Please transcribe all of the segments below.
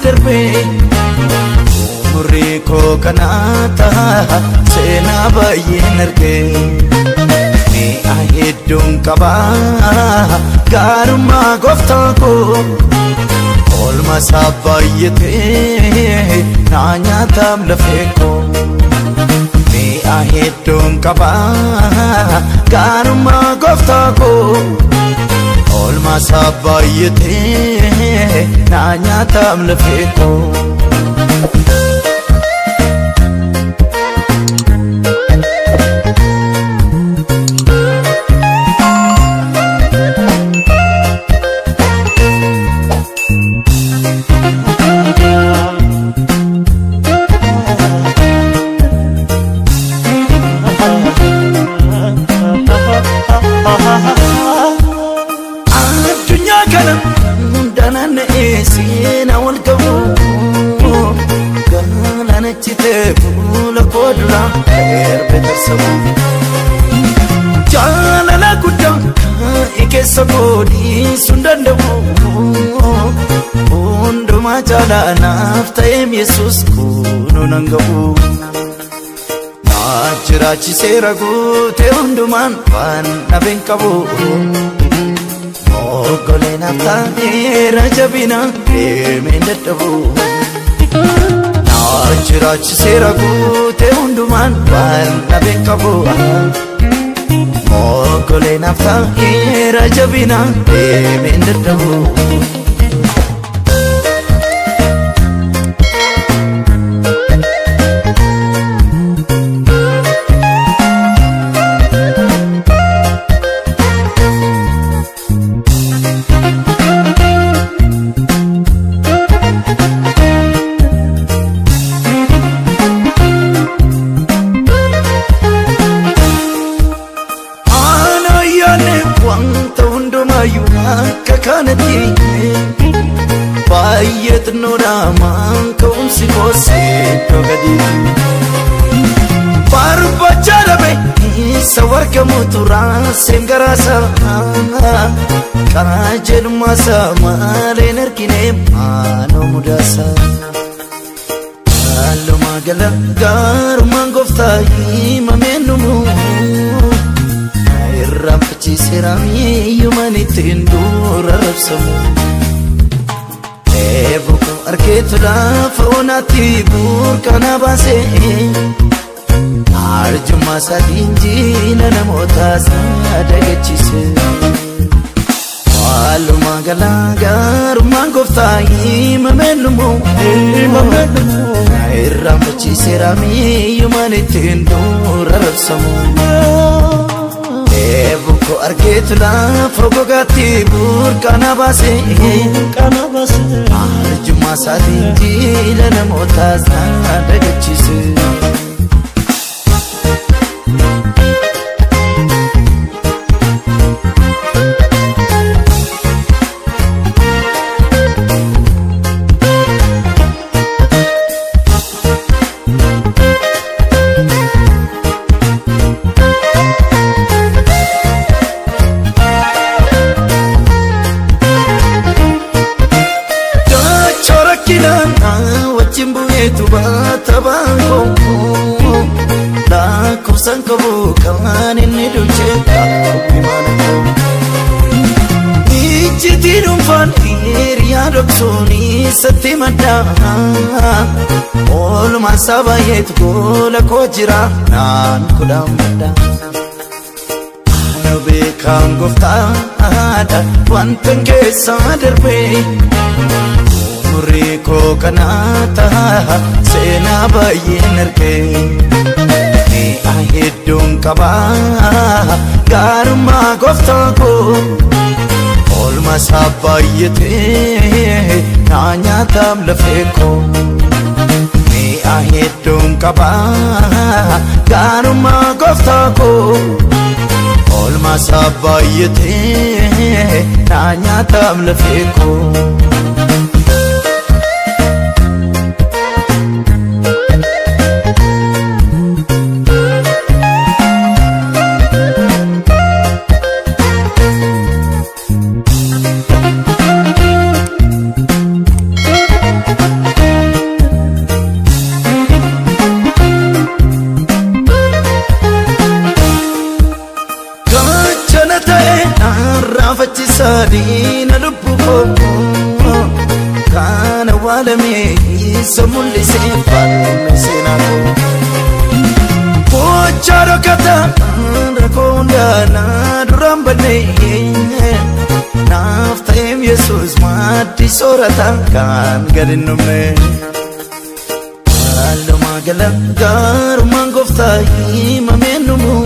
darbe Muriko kanata sena bayin arge Ni ahidun kaba garma gofta ko Olma sabayete nanya tam lafeko Ni ahidun kaba garma gofta ko Olma sabayete nanya tam lafeko Sina wal gabu Gana na chite pula kodla Erbe sabu Jala la kudam Ike sabodi sundandabu Undu majala naftayem Yesus kuno nangabu Najira chiseragu te unduman Van nabenkabu Ogole naftae rajabina emendetabu Najira chiseragu te unduman Van nabenkabu Ogole naftae rajabina emendetabu Kakanati Bayet noraman kaun si kose togadi Barba charabe sawar kamutura sengarasa Kajel masa mare nerkine mano mudasa Allo magala gar mangofta imamenumu Rampici serami humanity ndura rapsamu Ebuko arketu la faunati burkana base Arjuma sadinji na namota sadagachise Walu magala gar mangofta imamenumu Rampici serami humanity ndura rapsamu Ebuko arketu la fogogati burkana base Arjuma sadinji la namota sadagachise Sankabu kan inni dulce kabi manako Ijitirum fan iriya doksoni satimada Ol masabayet gola kojira nan kudamada Nabe kan gofta ada wantan kesa darbe Muriko kanata sena bayin arke Ahidun kaba garma gofta ko Olma sabayete nanya tam lafeko Ni ahidun kaba garma gofta ko Olma sabayete nanya tam lafeko isa mul'ise falme seenaako Pocharo kata rakonda na duraan badne Naftaim Yesus mati sorata kan gadinnume Aluma galagar mangofta imamenumu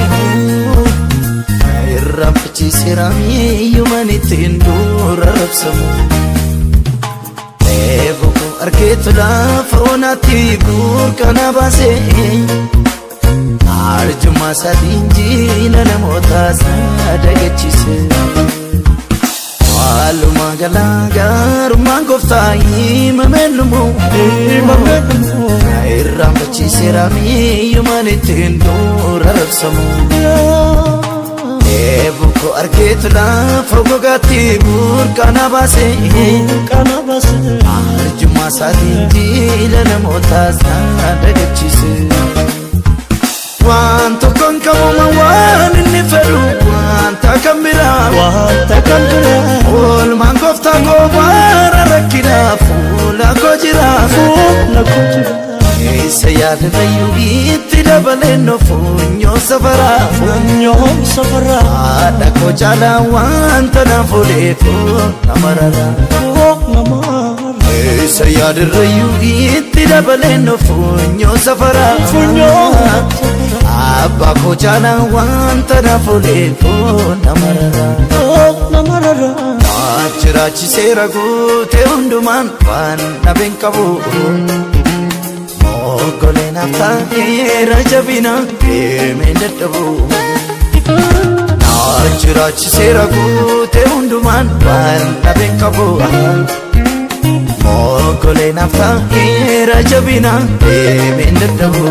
Irrafichi sirami yumaniti indura rapsamu Ebuku arketu lafa onati burkana base Arjuma sadinji namota sadagachise Aluma galagar mangofta imamenumu Irrafichi sirami yumaniti indura rapsamu Ebuko arketu lafa gogati burkana base Arjuma sadinji namota sadagachise Wanta kon kamuma wan inni fedhu wanta kambira ol mangofta ko bara rakkina fuula ko jira Isa yaadanayu itti dabalenno funyo safara Haadha ko chala wanta na fuudheefu namarara Isa yaadanayu itti dabalenno funyo safara Abba ko chala wanta na fuudheefu namarara Achiraachisee guute hundumaan waan dhabeen qabu Ogolena taa'eera jabina deemee dadhabu Achiraachisee guute hundumaan waan dhabeen qabu Ogolena taa'eera jabina deemee dadhabu